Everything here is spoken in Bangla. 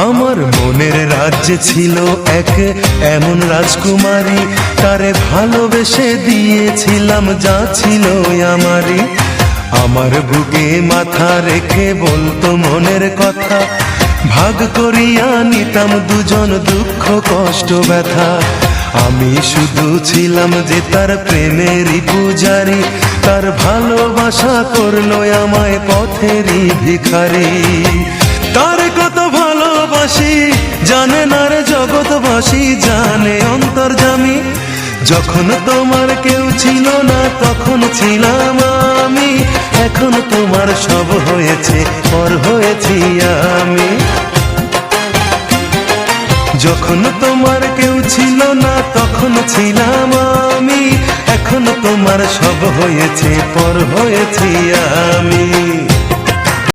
আমার মনের রাজ্যে ছিল এক এমন রাজকুমারী, তারে ভালোবেসে দিয়েছিলাম যা ছিল আমারই। আমার বুকে মাথা রেখে বলতো মনের কথা, ভাগ করিয়া নিতাম দুজন দুঃখ কষ্ট ব্যথা। আমি শুধু ছিলাম যে তার প্রেমেরই পূজারি, তার ভালোবাসা করলো আমায় পথেরই ভিখারি। তার কত ভালোবাসি জানে না রে জগৎবাসী, জানে অন্তর্যামী। যখন তোমার কেউ ছিল না তখন ছিলাম আমি, এখন তোমার সব হয়েছে পর হয়েছি আমি। যখন তোমার কেউ ছিল না তখন ছিলাম আমি, এখন তোমার সব হয়েছে পর হয়েছি আমি।